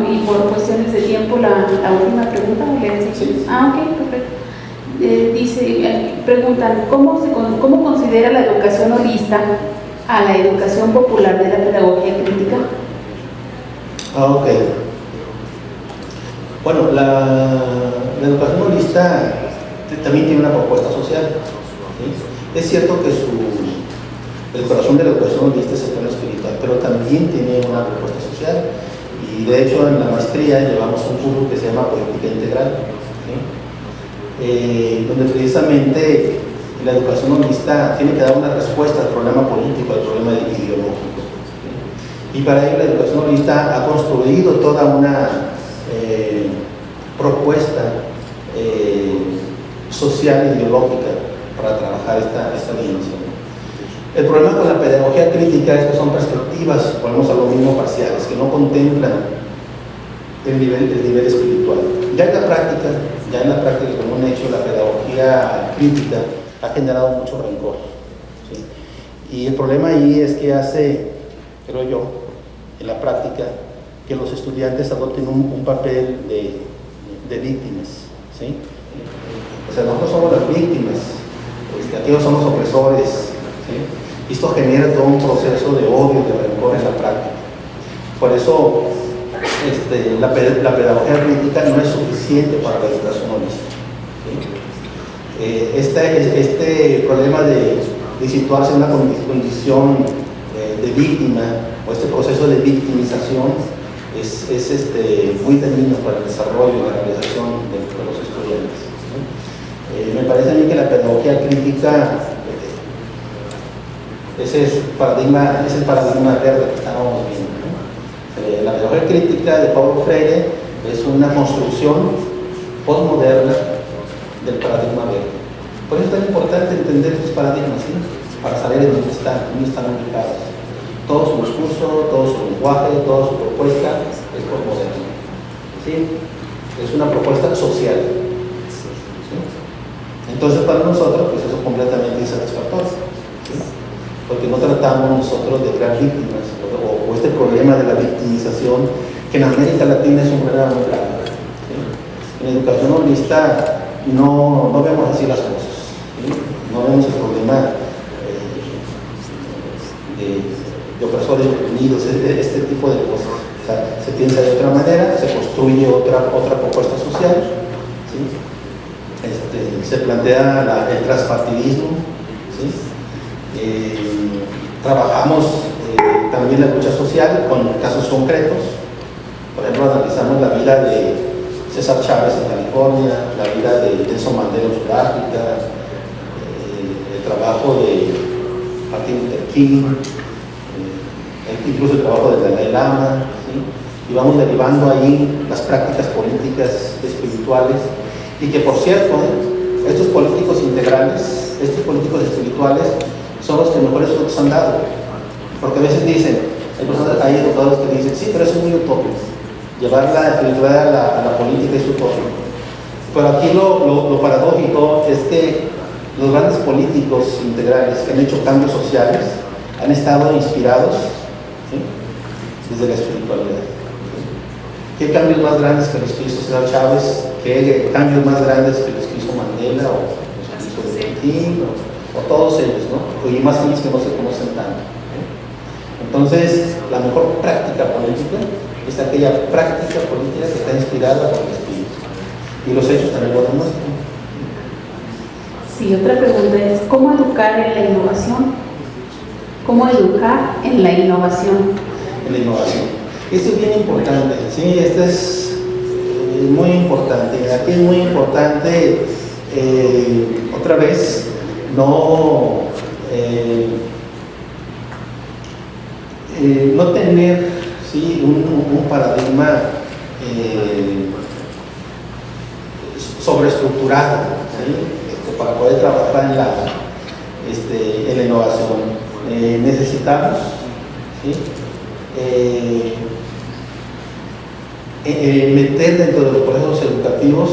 bueno, y por cuestiones de tiempo, la última pregunta, Sí. ok, perfecto. Preguntan, ¿cómo considera la educación holista a la educación popular de la pedagogía crítica? Ok. Bueno, la educación holista también tiene una propuesta social, ¿sí? Es cierto que el corazón de la educación holista es el plano espiritual, pero también tiene una propuesta social. Y de hecho en la maestría llevamos un curso que se llama Política Integral, ¿sí? Donde precisamente la educación holista tiene que dar una respuesta al problema político, al problema ideológico, ¿sí? Y para ello la educación holista ha construido toda una propuesta social e ideológica para trabajar esta dimensión. El problema con la pedagogía crítica es que son perspectivas, volvemos a lo mismo, parciales, que no contemplan el nivel espiritual. Ya en la práctica, como un hecho, la pedagogía crítica ha generado mucho rencor, ¿sí? Y el problema ahí es que hace, creo yo, en la práctica, que los estudiantes adopten un papel de víctimas, ¿sí? O sea, nosotros somos las víctimas, aquellos son los opresores, ¿sí? Y esto genera todo un proceso de odio, de rencor en la práctica. Por eso la pedagogía crítica no es suficiente para la educación holista, ¿sí? Este problema de situarse en una condición de víctima, o este proceso de victimización, es muy dañino para el desarrollo y la realización de los estudiantes, ¿sí? Me parece a mí que la pedagogía crítica es el paradigma verde que estábamos viendo, ¿no? La pedagogía crítica de Paulo Freire es una construcción postmoderna del paradigma verde. Por eso es tan importante entender estos paradigmas, ¿sí? Para saber dónde están ubicados. Todo su discurso, todo su lenguaje, toda su propuesta es postmoderna, ¿sí? Es una propuesta social, ¿sí? Entonces para nosotros pues eso es completamente insatisfactorio, ¿sí? Porque no tratamos nosotros de crear víctimas o este problema de la victimización, que en América Latina es un problema muy grave, ¿sí? En educación holista no vemos así las cosas, ¿sí? No vemos el problema de opresores oprimidos, este tipo de cosas. O sea, se piensa de otra manera, se construye otra propuesta social, ¿sí? Se plantea el transpartidismo, ¿sí? Trabajamos también la lucha social con casos concretos. Por ejemplo, analizamos la vida de César Chávez en California, la vida de Nelson Mandela en Sudáfrica, el trabajo de Martin Luther King, incluso el trabajo de Dalai Lama, ¿sí? Y vamos derivando ahí las prácticas políticas espirituales, y que por cierto, estos políticos integrales, estos políticos espirituales son los que mejores frutos han dado, porque a veces dicen, hay educadores que dicen, sí, pero eso es muy utópico, llevar la espiritualidad a la política es utópico. Pero aquí lo paradójico es que los grandes políticos integrales que han hecho cambios sociales han estado inspirados, ¿sí? Desde la espiritualidad, ¿sí? ¿Qué cambios más grandes que los que hizo César Chávez? ¿Qué cambios más grandes que los que hizo Mandela o los que hizo Luther King o todos ellos, ¿no? Y más gentes que no se conocen tanto, ¿sí? Entonces, la mejor práctica política es aquella práctica política que está inspirada por el espíritu, y los hechos también lo demuestran. Sí, otra pregunta es, ¿cómo educar en la innovación? ¿Cómo educar en la innovación? En la innovación. Esto es bien importante, ¿sí? Esto es muy importante. Aquí es muy importante, otra vez, no tener, ¿sí? un paradigma sobreestructurado, ¿sí? Para poder trabajar en la innovación. Necesitamos, ¿sí? Meter dentro de los procesos educativos.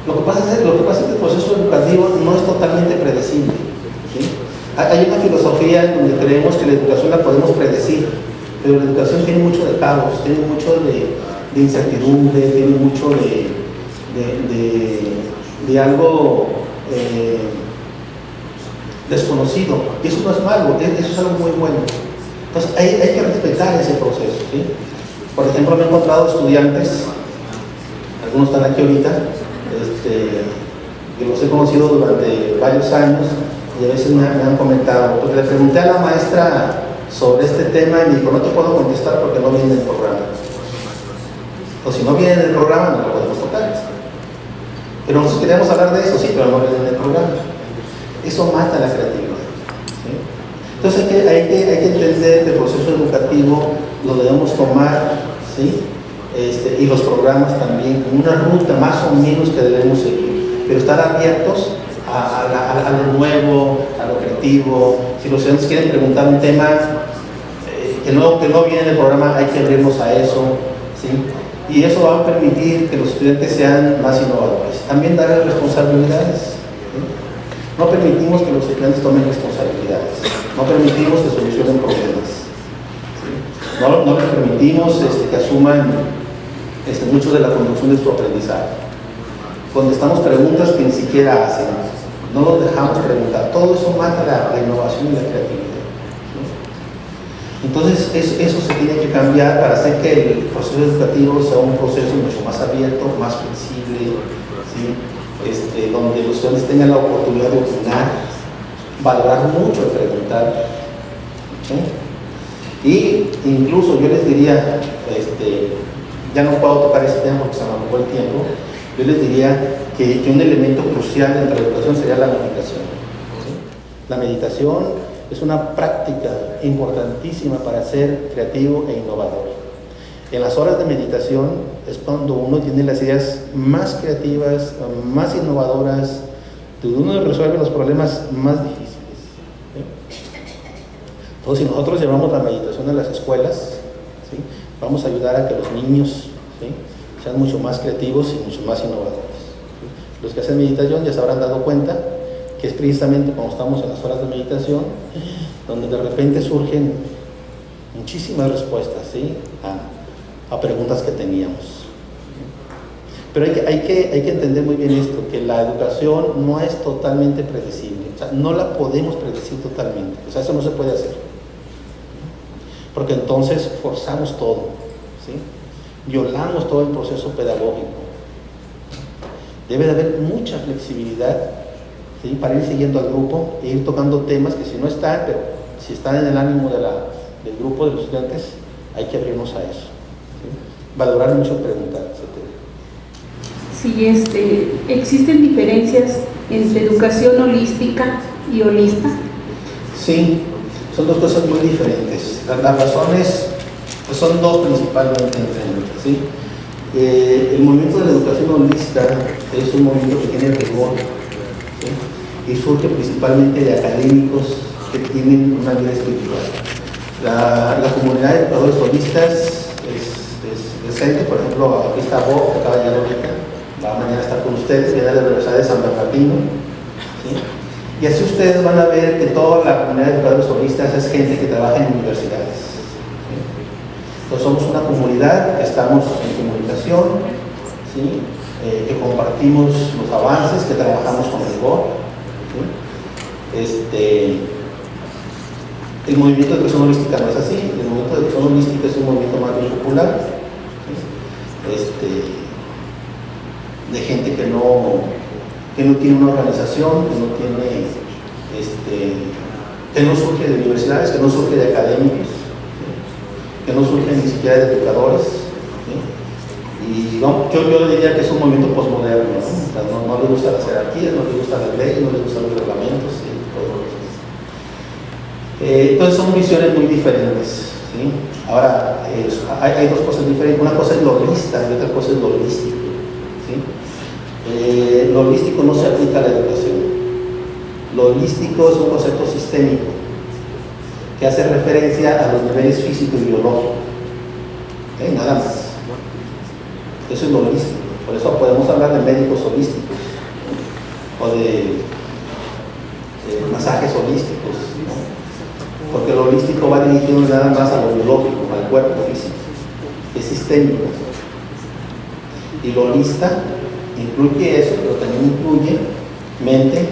Lo que pasa es que el proceso educativo no es totalmente predecible, ¿sí? Hay una filosofía en donde creemos que la educación la podemos predecir, pero la educación tiene mucho de caos, tiene mucho de incertidumbre, tiene mucho de algo desconocido. Y eso no es malo, eso es algo muy bueno. Entonces hay que respetar ese proceso, ¿sí? Por ejemplo, me he encontrado estudiantes, algunos están aquí ahorita, que los he conocido durante varios años, y a veces me han comentado, porque le pregunté a la maestra sobre este tema y me dijo, no te puedo contestar porque no viene en el programa. O si no viene en el programa, no lo podemos tocar. Pero nosotros queríamos hablar de eso, sí, pero no viene en el programa. Eso mata la creatividad, ¿sí? Entonces hay que entender que el proceso educativo lo debemos tomar, ¿sí? Y los programas también, como una ruta más o menos que debemos seguir, pero estar abiertos a lo nuevo, a lo creativo. Si los estudiantes quieren preguntar un tema que no viene en el programa, hay que abrirnos a eso, ¿sí? Y eso va a permitir que los estudiantes sean más innovadores. También darles responsabilidades, ¿sí? No permitimos que los estudiantes tomen responsabilidades, no permitimos que solucionen problemas, ¿sí? No les permitimos que asuman mucho de la conducción de su aprendizaje. Contestamos preguntas que ni siquiera hacen, no los dejamos preguntar. Todo eso mata la innovación y la creatividad, ¿sí? Entonces eso se tiene que cambiar para hacer que el proceso educativo sea un proceso mucho más abierto, más flexible, ¿sí? Donde los estudiantes tengan la oportunidad de opinar, valorar mucho el preguntar, ¿sí? Y incluso yo les diría, ya no puedo tocar ese tema porque se me acabó el tiempo, yo les diría que un elemento crucial dentro de la educación sería la meditación, ¿sí? La meditación es una práctica importantísima para ser creativo e innovador. En las horas de meditación es cuando uno tiene las ideas más creativas, más innovadoras, donde uno resuelve los problemas más difíciles, ¿sí? Entonces, si nosotros llevamos la meditación a las escuelas, ¿sí?, vamos a ayudar a que los niños, ¿sí?, sean mucho más creativos y mucho más innovadores, ¿sí? Los que hacen meditación ya se habrán dado cuenta que es precisamente cuando estamos en las horas de meditación donde de repente surgen muchísimas respuestas, ¿sí?, a preguntas que teníamos. Pero hay que entender muy bien esto, que la educación no es totalmente predecible, o sea, no la podemos predecir totalmente, o sea, eso no se puede hacer, porque entonces forzamos todo, ¿sí?, violamos todo el proceso pedagógico. Debe de haber mucha flexibilidad, ¿sí?, para ir siguiendo al grupo e ir tocando temas que si no están, pero si están en el ánimo del grupo de los estudiantes, hay que abrirnos a eso, ¿sí?, valorar mucho, preguntar, etc. Sí, ¿existen diferencias entre educación holística y holista? Sí, son dos cosas muy diferentes. Las razones pues son dos principalmente, ¿sí? El movimiento de la educación holista es un movimiento que tiene rigor, ¿sí?, y surge principalmente de académicos que tienen una vida espiritual. La comunidad de educadores holistas es decente. Por ejemplo, aquí está Bob, que acaba de llegar ahorita, va mañana a estar con ustedes, viene de la Universidad de San Bernardino, ¿sí? Y así ustedes van a ver que toda la comunidad de educadores holistas es gente que trabaja en universidades, ¿sí? Entonces somos una comunidad que estamos en comunicación, ¿sí?, que compartimos los avances, que trabajamos con rigor, ¿sí? El movimiento de educación holística no es así. El movimiento de educación holística es un movimiento más bien popular, ¿sí?, de gente que no tiene una organización, que no surge de universidades, que no surge de académicos, ¿sí?, que no surge ni siquiera de educadores, ¿sí? Y no, yo diría que es un movimiento posmoderno, ¿no? O sea, no le gustan las jerarquías, no le gustan las leyes, no le gustan los reglamentos, ¿sí?, todo eso. Entonces son visiones muy diferentes, ¿sí? Ahora, hay dos cosas diferentes. Una cosa es lo holista y otra cosa es lo holístico, ¿sí? Lo holístico no se aplica a la educación. Lo holístico es un concepto sistémico que hace referencia a los niveles físico y biológico, ¿sí?, nada más. Eso es lo holístico. Por eso podemos hablar de médicos holísticos, ¿no?, o de masajes holísticos, ¿no?, porque lo holístico va dirigido nada más a lo biológico, al cuerpo físico, es sistémico, Y lo holista incluye eso, pero también incluye mente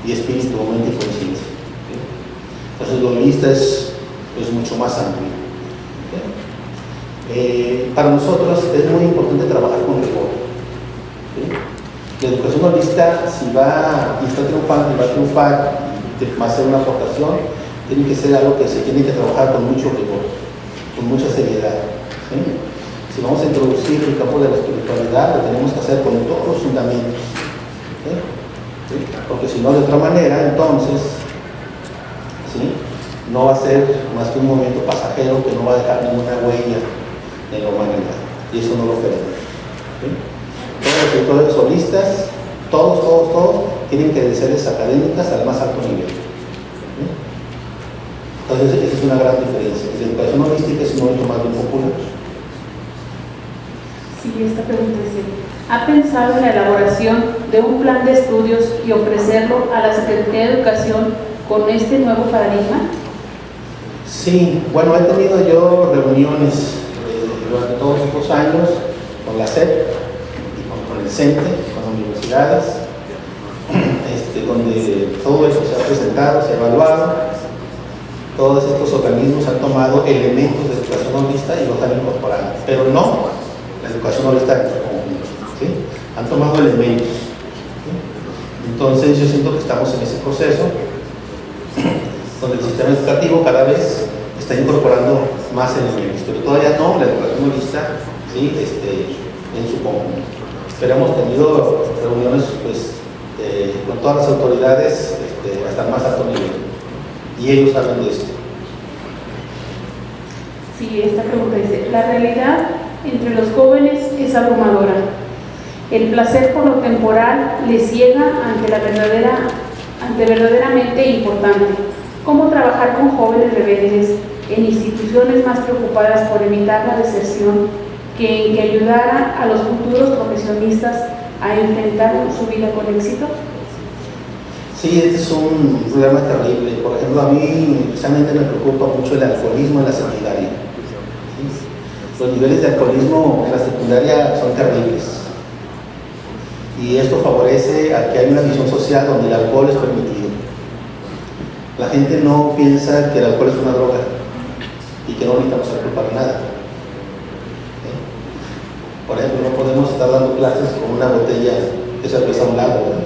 y espíritu, o mente y conciencia. ¿Sí? Entonces lo holista es mucho más amplio. ¿Sí? Para nosotros es muy importante trabajar con rigor. ¿Sí? La educación holista, si va y está triunfando y va a triunfar y va a hacer una aportación, tiene que ser algo que se tiene que trabajar con mucho rigor, con mucha seriedad. ¿Sí? Si vamos a introducir el campo de la espiritualidad, lo tenemos que hacer con todos los fundamentos. ¿Sí? ¿Sí? Porque si no, de otra manera, entonces, ¿sí?, no va a ser más que un movimiento pasajero que no va a dejar ninguna huella en la humanidad. Y eso no lo queremos. ¿Sí? Todos los escritores holistas, todos, tienen credenciales académicas al más alto nivel. ¿Sí? Entonces, esa es una gran diferencia. La educación holística es un movimiento más bien popular. Sí, esta pregunta dice, ¿ha pensado en la elaboración de un plan de estudios y ofrecerlo a la Secretaría de Educación con este nuevo paradigma? Sí, bueno, he tenido yo reuniones durante todos estos años con la SEP, con el CENTE, con universidades, donde todo eso se ha presentado, se ha evaluado. Todos estos organismos han tomado elementos de educación holista y los han incorporado, pero no la educación holista en su conjunto, ¿sí? Han tomado elementos. ¿Sí? Entonces yo siento que estamos en ese proceso donde el sistema educativo cada vez está incorporando más elementos, pero todavía no la educación holista, ¿sí?, en su conjunto. Pero hemos tenido reuniones con todas las autoridades hasta el más alto nivel, y ellos hablan de esto. Sí, esta pregunta dice, la realidad entre los jóvenes es abrumadora. El placer por lo temporal les ciega ante verdaderamente importante. ¿Cómo trabajar con jóvenes rebeldes en instituciones más preocupadas por evitar la deserción que ayudara a los futuros profesionistas a enfrentar su vida con éxito? Sí, este es un problema terrible. Por ejemplo, a mí precisamente me preocupa mucho el alcoholismo en la secundaria. ¿Sí? Los niveles de alcoholismo en la secundaria son terribles. Y esto favorece a que haya una visión social donde el alcohol es permitido. La gente no piensa que el alcohol es una droga y que no necesitamos alcohol para nada. ¿Sí? Por ejemplo, no podemos estar dando clases con una botella de cerveza a un lado, ¿verdad?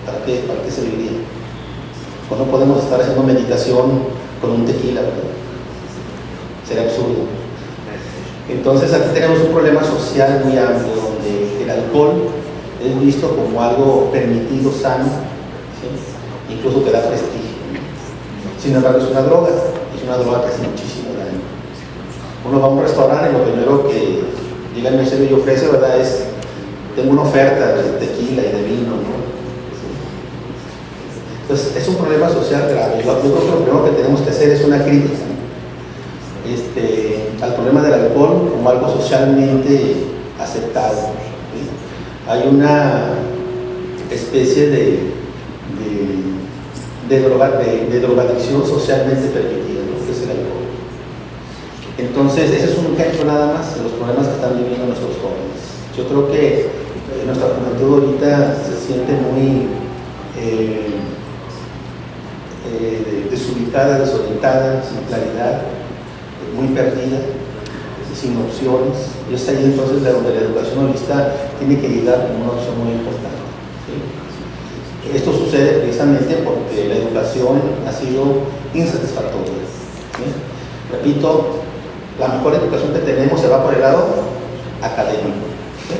¿Para qué serviría? O no podemos estar haciendo meditación con un tequila, ¿verdad? Sería absurdo. Entonces aquí tenemos un problema social muy amplio donde el alcohol es visto como algo permitido, sano, ¿sí?, incluso que da prestigio. Sin embargo, es una droga que hace muchísimo daño. Uno va a un restaurante y lo primero que llega el mesero y ofrece, ¿verdad?, es: tengo una oferta de tequila y de vino, ¿no? Entonces, es un problema social grave. Yo creo que lo primero que tenemos que hacer es una crítica al problema del alcohol como algo socialmente aceptado. ¿Sí? Hay una especie de drogadicción socialmente permitida, ¿no?, que es el alcohol. Entonces, ese es un ejemplo nada más de los problemas que están viviendo nuestros jóvenes. Yo creo que nuestra juventud ahorita se siente muy desubicada, desorientada, sin claridad, muy perdida, sin opciones. Y es ahí entonces donde la educación holista tiene que llegar como una opción muy importante. ¿Sí? Esto sucede precisamente porque la educación ha sido insatisfactoria. ¿Sí? Repito, la mejor educación que tenemos se va por el lado académico. ¿Sí?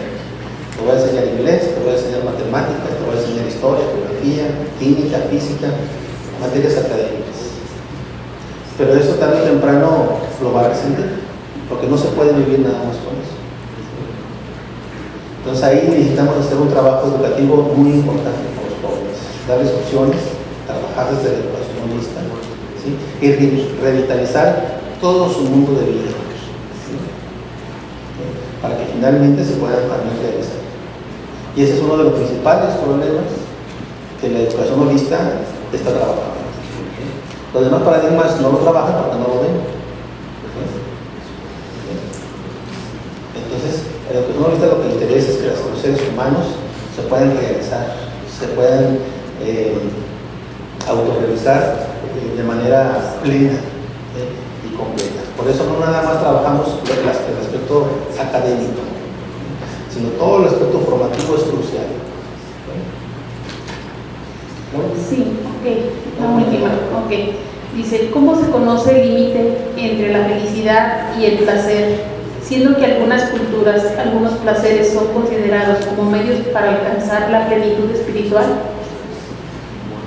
Te voy a enseñar inglés, te voy a enseñar matemáticas, te voy a enseñar historia, geografía, química, física, materias académicas. Pero eso tarde o temprano lo va a resentir, porque no se puede vivir nada más con eso. Entonces ahí necesitamos hacer un trabajo educativo muy importante con los jóvenes, darles opciones, trabajar desde la educación holista, ¿sí?, y revitalizar todo su mundo de vida, ¿sí?, para que finalmente se puedan también realizar. Y ese es uno de los principales problemas que la educación holista está trabajando. Los demás paradigmas no lo trabajan porque no lo ven. Entonces, el educación holística lo que interesa es que los seres humanos se puedan realizar, se puedan autorrealizar de manera plena y completa. Por eso no nada más trabajamos el aspecto académico, sino todo el aspecto formativo es crucial. ¿No? Sí, ok. La última, ok. Dice, ¿cómo se conoce el límite entre la felicidad y el placer? Siendo que algunas culturas, algunos placeres son considerados como medios para alcanzar la plenitud espiritual.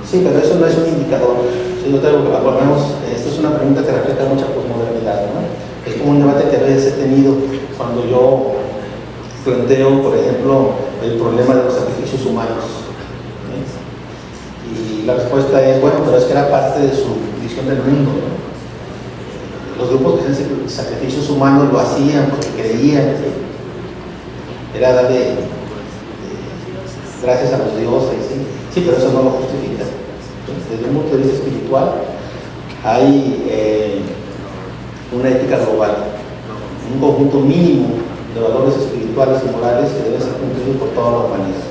Sí, pero eso no es un indicador. Si no tengo que valoramos, esta es una pregunta que refleja mucha posmodernidad, ¿no? Es como un debate que a veces he tenido cuando yo planteo, por ejemplo, el problema de los sacrificios humanos. Y la respuesta es, bueno, pero es que era parte de su visión del mundo, ¿no? Los grupos que hacen sacrificios humanos lo hacían porque creían que era darle gracias a los dioses, ¿sí? Sí, pero eso no lo justifica. Entonces, desde un punto de vista espiritual, hay una ética global, un conjunto mínimo de valores espirituales y morales que deben ser cumplidos por toda la humanidad.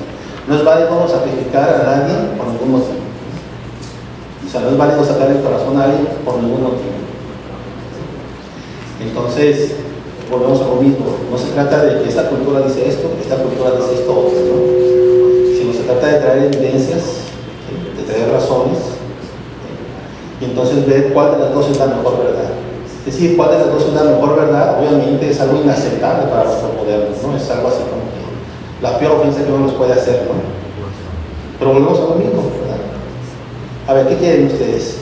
No es válido sacrificar a nadie por ningún motivo. O sea, no es válido sacar el corazón a alguien por ningún motivo. Entonces, volvemos a lo mismo. No se trata de que esta cultura dice esto, esta cultura dice esto otro, ¿no? Sino se trata de traer evidencias, de traer razones, y entonces ver cuál de las dos es la mejor verdad. Es decir, cuál de las dos es la mejor verdad, obviamente es algo inaceptable para los modernos, ¿no? Es algo así como que la peor ofensa que uno les puede hacer, ¿no? Pero volvemos a lo mismo, ¿verdad? A ver, ¿qué quieren ustedes?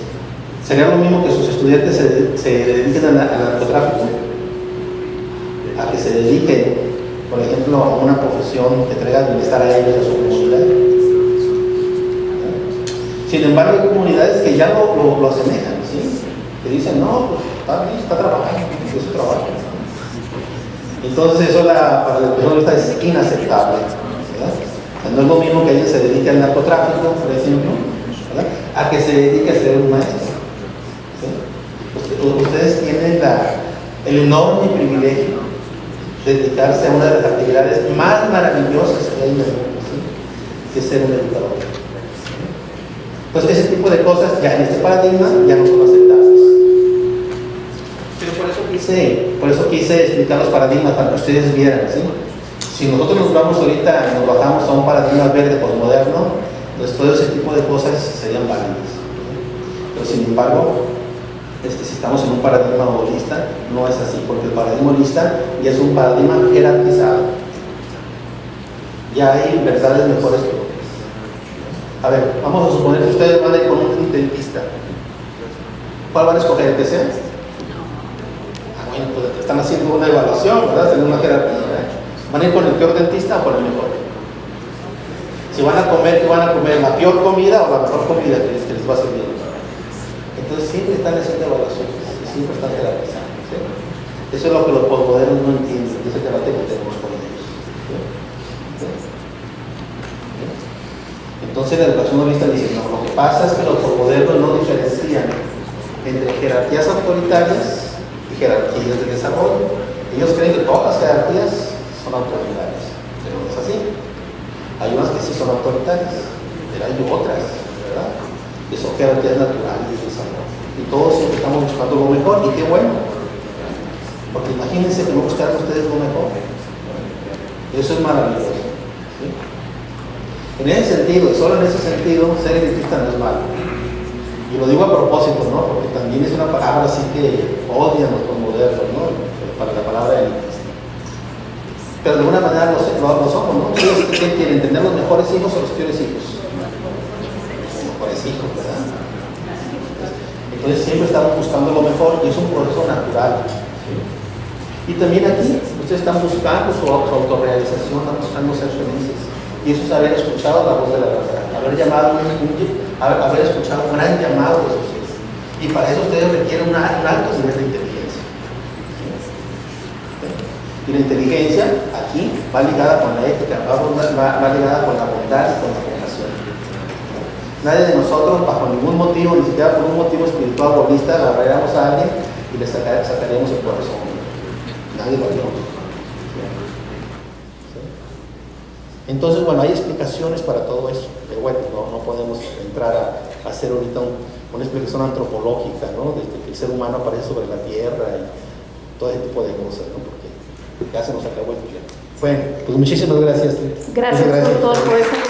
¿Sería lo mismo que sus estudiantes se dediquen al narcotráfico? A que se dediquen, por ejemplo, a una profesión que traiga bienestar a ellos y a su comunidad. Sin embargo, hay comunidades que ya lo asemejan, ¿sí? Que dicen, no, pues está bien, está trabajando, es su trabajo. Entonces eso para el educador es inaceptable, ¿verdad? O sea, no es lo mismo que alguien se dedique al narcotráfico, por ejemplo, ¿verdad? A que se dedique a ser un maestro. ¿Sí? Ustedes tienen el enorme privilegio de dedicarse a una de las actividades más maravillosas que hay en el mundo, ¿sí? Que es ser un educador. Entonces ese tipo de cosas ya en este paradigma ya no son aceptables. Pero por eso quise explicar los paradigmas para que ustedes vieran, ¿sí? Si nosotros nos vamos ahorita, nos bajamos a un paradigma verde posmoderno, entonces todo ese tipo de cosas serían válidas. Pero sin embargo, si estamos en un paradigma holista, no es así, porque el paradigma holista ya es un paradigma jerarquizado. Ya hay verdades mejores que otras. A ver, vamos a suponer que ustedes van a ir con un dentista. ¿Cuál van a escoger? ¿El que sea? Bueno, pues están haciendo una evaluación, ¿verdad? Tienen una jerarquía, ¿verdad? ¿Van a ir con el peor dentista o con el mejor? Si van a comer, ¿qué van a comer? ¿La peor comida o la mejor comida que les va a servir? Entonces siempre están haciendo evaluaciones, siempre están jerarquizando, ¿sí? Eso es lo que los posmodernos no entienden, ese debate que tenemos con ellos, ¿sí? ¿Sí? Entonces la educación holista dice, no, lo que pasa es que los posmodernos no diferencian entre jerarquías autoritarias y jerarquías de desarrollo. Ellos creen que todas las jerarquías son autoritarias, pero no es así. Hay unas que sí son autoritarias, pero hay otras, ¿verdad? Que son jerarquías naturales de desarrollo. Y todos siempre estamos buscando lo mejor, y qué bueno. Porque imagínense que no buscaran ustedes lo mejor. Eso es maravilloso, ¿sí? En ese sentido, solo en ese sentido, ser elitista no es malo. Y lo digo a propósito, ¿no? Porque también es una palabra así que odian los posmodernos, ¿no? Para la palabra elitista. Pero de alguna manera lo somos, ¿no? ¿Ustedes qué quieren? ¿Tener los mejores hijos o los peores hijos? Los mejores hijos, ¿verdad? Entonces siempre estamos buscando lo mejor y es un proceso natural, ¿sí? Y también aquí, ustedes están buscando su autorrealización, están buscando ser felices. Y eso es haber escuchado la voz de la verdad, haber escuchado un gran llamado de sus hijos. Y para eso ustedes requieren un alto nivel de inteligencia. Y la inteligencia aquí va ligada con la ética, va ligada con la bondad y con la compasión. Nadie de nosotros, bajo ningún motivo, ni siquiera por un motivo espiritual o holista, agarraríamos a alguien y le sacaríamos el corazón. Nadie lo haría. Entonces, bueno, hay explicaciones para todo eso, pero bueno, no podemos entrar a hacer ahorita una explicación antropológica, ¿no? Desde que el ser humano aparece sobre la Tierra y todo ese tipo de cosas, ¿no? Porque ya se nos acabó el tiempo. Bueno, pues muchísimas gracias. Gracias, doctor, por esta